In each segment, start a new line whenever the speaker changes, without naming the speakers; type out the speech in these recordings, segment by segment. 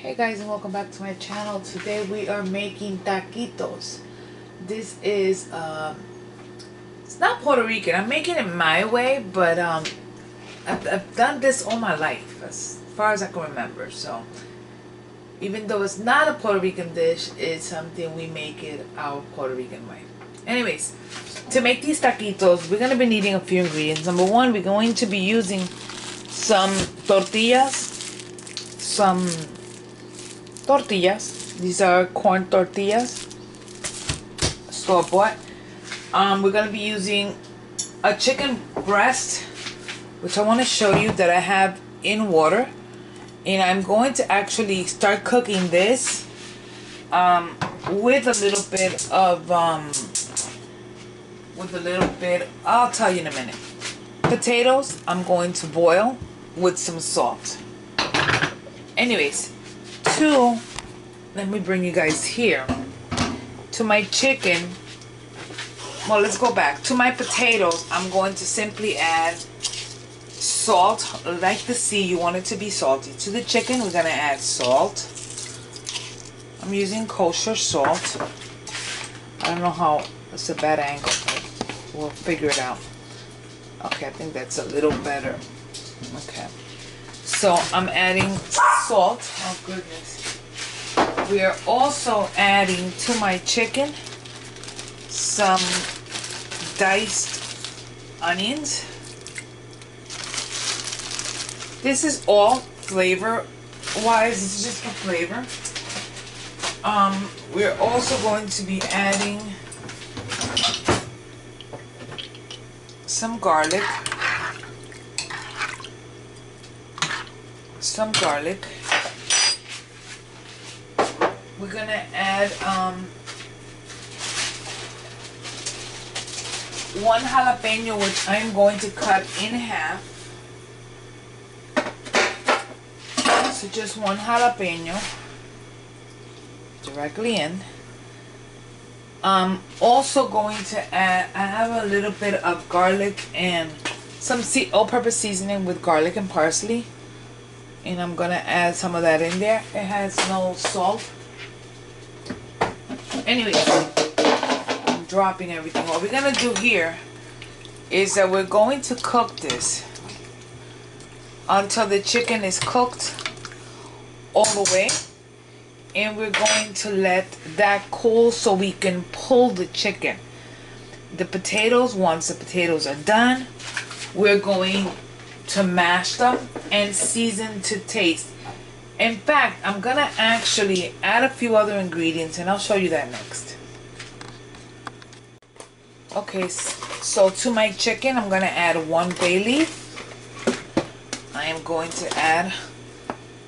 Hey guys, and welcome back to my channel. Today we are making taquitos. This is it's not Puerto Rican. I'm making it my way, but I've done this all my life as far as I can remember. So even though it's not a Puerto Rican dish, it's something we make it our Puerto Rican way. Anyways, to make these taquitos, we're going to be needing a few ingredients. Number one, we're going to be using some tortillas. These are corn tortillas, store-bought. We're going to be using a chicken breast, which I want to show you that I have in water. And I'm going to actually start cooking this with a little bit, I'll tell you in a minute. Potatoes, I'm going to boil with some salt. Anyways, let me bring you guys here. To my chicken, well, let's go back. To my potatoes, I'm going to simply add salt. Like the sea, you want it to be salty. To the chicken, we're going to add salt. I'm using kosher salt. I don't know how, it's a bad angle, but we'll figure it out. Okay, I think that's a little better. Okay. So I'm adding salt. Oh goodness. We are also adding to my chicken some diced onions. This is all flavor wise. This is just for flavor. We're also going to be adding some garlic. We're gonna add one jalapeno, which I'm going to cut in half. So just one jalapeno directly in. Also going to add, I have a little bit of garlic and some all-purpose seasoning with garlic and parsley. And I'm going to add some of that in there. It has no salt. Anyway, I'm dropping everything. What we're going to do here is that we're going to cook this until the chicken is cooked all the way. And we're going to let that cool so we can pull the chicken. The potatoes, once the potatoes are done, we're going to mash them and season to taste. In fact, I'm gonna actually add a few other ingredients and I'll show you that next. Okay, so to my chicken, I'm gonna add 1 bay leaf. I am going to add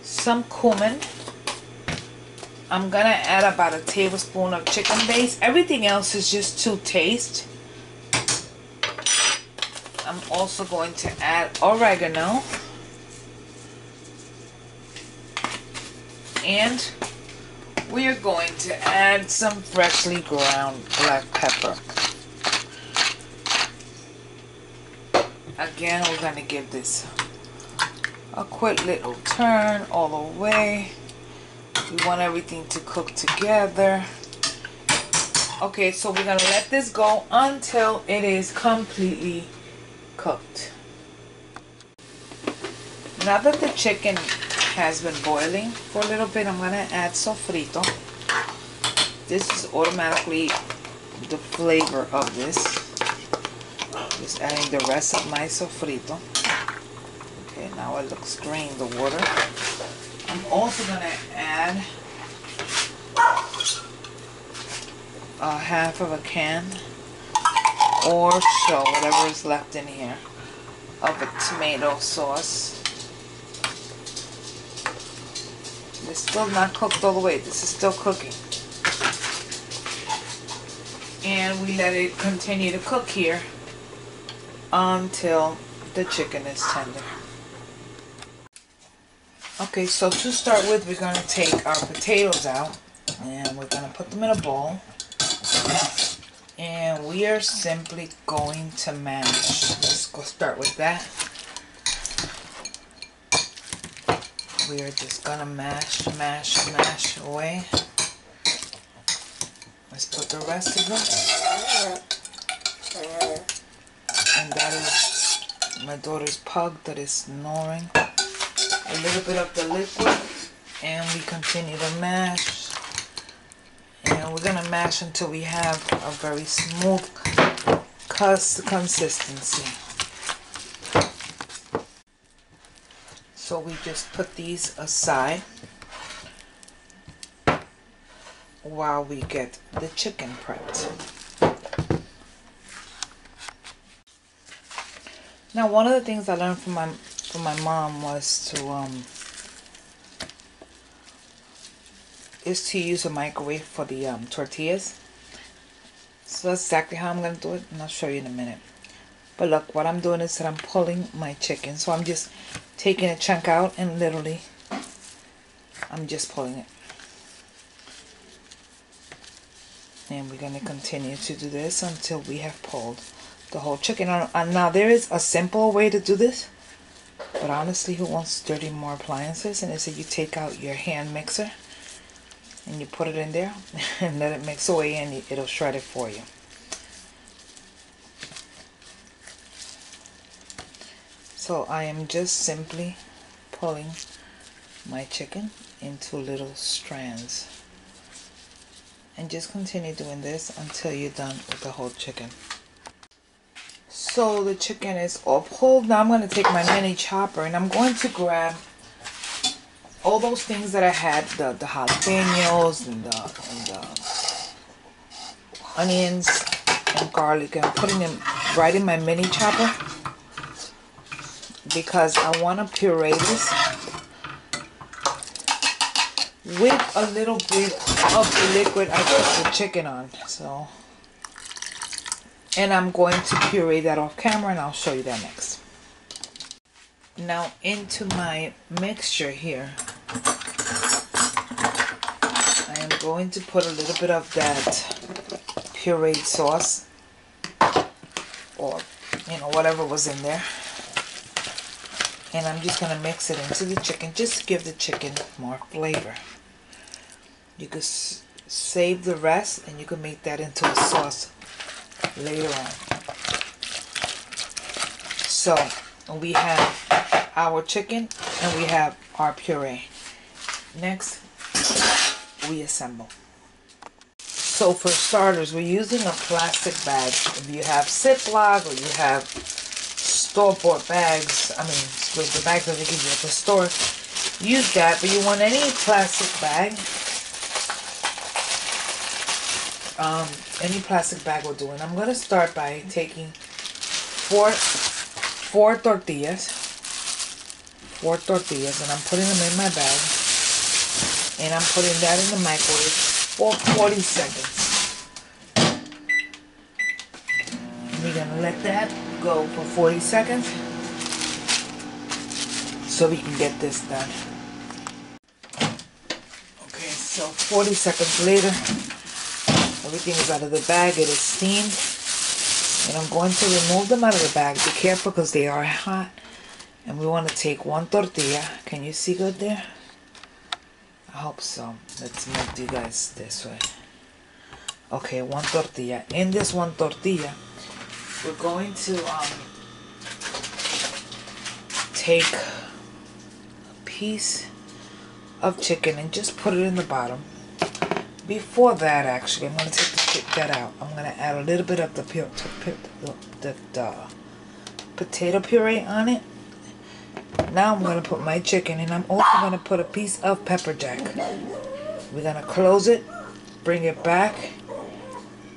some cumin. I'm gonna add about a tablespoon of chicken base. Everything else is just to taste. I'm also going to add oregano. And we are going to add some freshly ground black pepper. Again, we're going to give this a quick little turn all the way. We want everything to cook together. Okay, so we're going to let this go until it is completely cooked. Now that the chicken has been boiling for a little bit, I'm going to add sofrito. This is automatically the flavor of this. Just adding the rest of my sofrito. Okay, now it looks green, the water. I'm also going to add a half of a can or so, whatever is left in here, of a tomato sauce. It's still not cooked all the way. This is still cooking. And we let it continue to cook here until the chicken is tender. Okay, so to start with, we're going to take our potatoes out and we're going to put them in a bowl. And we are simply going to mash. Let's go start with that. we are just gonna mash, mash, mash away. Let's put the rest of them. And that is my daughter's pug that is snoring. A little bit of the liquid, and we continue to mash. And we're gonna mash until we have a very smooth consistency. So we just put these aside while we get the chicken prepped. Now, one of the things I learned from my mom was to use a microwave for the tortillas. So that's exactly how I'm gonna do it, and I'll show you in a minute. But look, what I'm doing is that I'm pulling my chicken. So I'm just taking a chunk out, and literally I'm just pulling it. And we're going to continue to do this until we have pulled the whole chicken. And now there is a simple way to do this, but honestly, who wants dirty more appliances? And it's that you take out your hand mixer and you put it in there and let it mix away, and it'll shred it for you. So I am just simply pulling my chicken into little strands, and just continue doing this until you're done with the whole chicken. So the chicken is all pulled. Now I'm going to take my mini chopper, and I'm going to grab all those things that I had, the jalapenos and the onions and garlic, and I'm putting them right in my mini chopper, because I want to puree this with a little bit of the liquid I put the chicken on. So, and I'm going to puree that off camera, and I'll show you that next. Now into my mixture here, I am going to put a little bit of that pureed sauce, or whatever was in there. And I'm just going to mix it into the chicken, just to give the chicken more flavor. You could save the rest, and you can make that into a sauce later on. So we have our chicken and we have our puree. Next, we assemble. So for starters, we're using a plastic bag. If you have Ziploc or you have store-bought bags, with the bags that they give you at the store, use that. But you want any plastic bag. Any plastic bag will do. And I'm going to start by taking four tortillas, and I'm putting them in my bag, and I'm putting that in the microwave for 40 seconds. We're going to let that go for 40 seconds so we can get this done. Okay, so 40 seconds later, everything is out of the bag. It is steamed, and I'm going to remove them out of the bag. Be careful because they are hot. And we want to take one tortilla. Can you see good there? I hope so. Let's move you guys this way. Okay, one tortilla. In this one tortilla, we're going to take a piece of chicken and just put it in the bottom. Before that, actually, I'm going to take that out. I'm going to add a little bit of the potato puree on it. Now I'm going to put my chicken, and I'm also going to put a piece of pepper jack. We're going to close it, bring it back,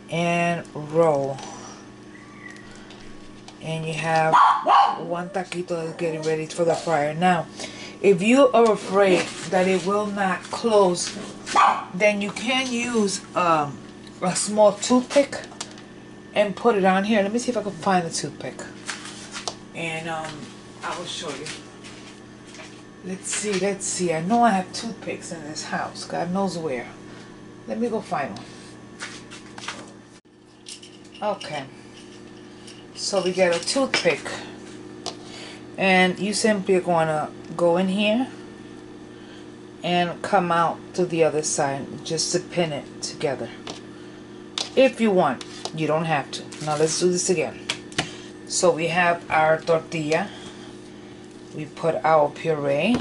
and roll. And you have one taquito that's getting ready for the fryer. Now, if you are afraid that it will not close, then you can use a small toothpick and put it on here. Let me see if I can find a toothpick, and I will show you. Let's see. I know I have toothpicks in this house. God knows where. Let me go find one. Okay. So we get a toothpick, and you simply are going to go in here and come out to the other side just to pin it together. If you want, you don't have to. Now let's do this again. So we have our tortilla, we put our puree,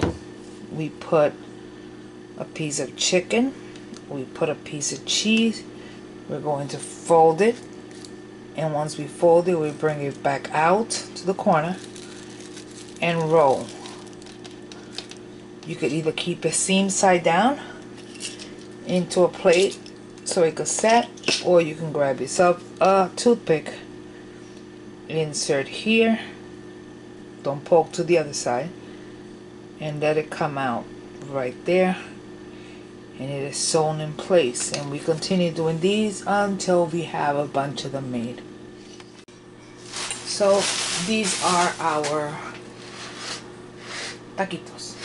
we put a piece of chicken, we put a piece of cheese. We're going to fold it, and once we fold it, we bring it back out to the corner and roll. You could either keep it seam side down into a plate so it could set, or you can grab yourself a toothpick, insert here, don't poke to the other side, and let it come out right there, and it is sewn in place. And we continue doing these until we have a bunch of them made. So these are our taquitos.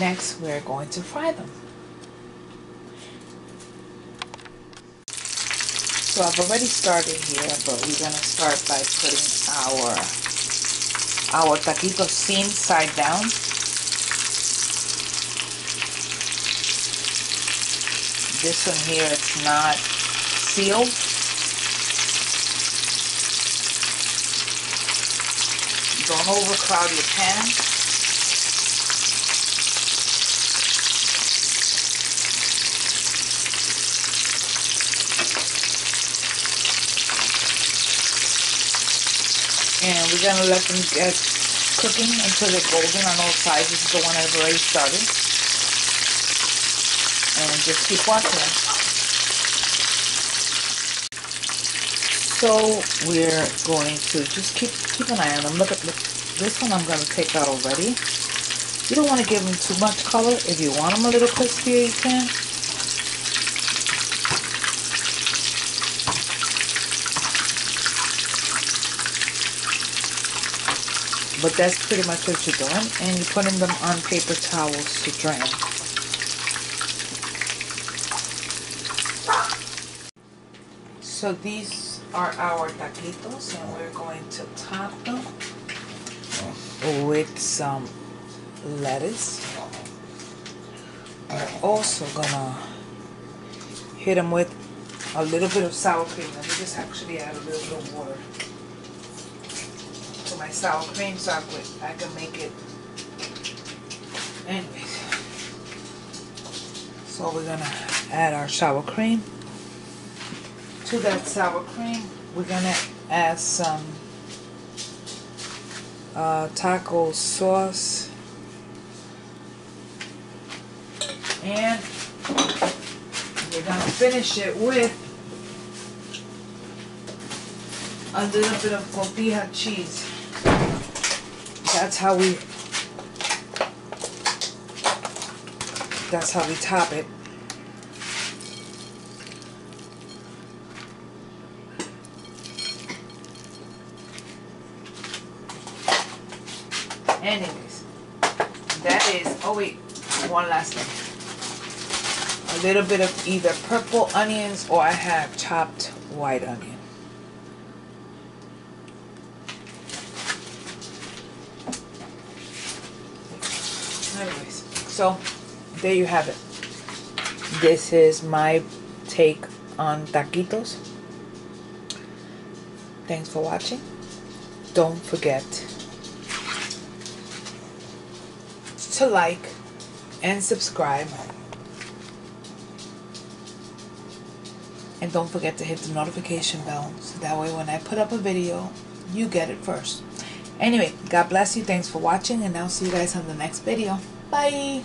Next, we're going to fry them. So I've already started here, but we're gonna start by putting our taquitos seam side down. This one here is not sealed. Don't overcrowd your pan. And we're going to let them get cooking until they're golden on all sides. This is the one I've already started. And just keep watching them. So we're going to just keep an eye on them. Look at this one I'm going to take out already. You don't want to give them too much color. If you want them a little crispier, you can. But that's pretty much what you're doing, and you're putting them on paper towels to drain. So these are our taquitos, and we're going to top them with some lettuce. We're also gonna hit them with a little bit of sour cream. Let me just actually add a little bit of water to my sour cream so I can make it. Anyways, so we're gonna add our sour cream. To that sour cream, we're gonna add some taco sauce, and we're gonna finish it with a little bit of cotija cheese. That's how we top it. Anyways, that is, oh wait, one last thing. A little bit of either purple onions, or I have chopped white onion. Anyways, so there you have it. This is my take on taquitos. Thanks for watching. Don't forget to like and subscribe, and don't forget to hit the notification bell so that way when I put up a video you get it first. Anyway, God bless you, thanks for watching, and I'll see you guys on the next video. Bye.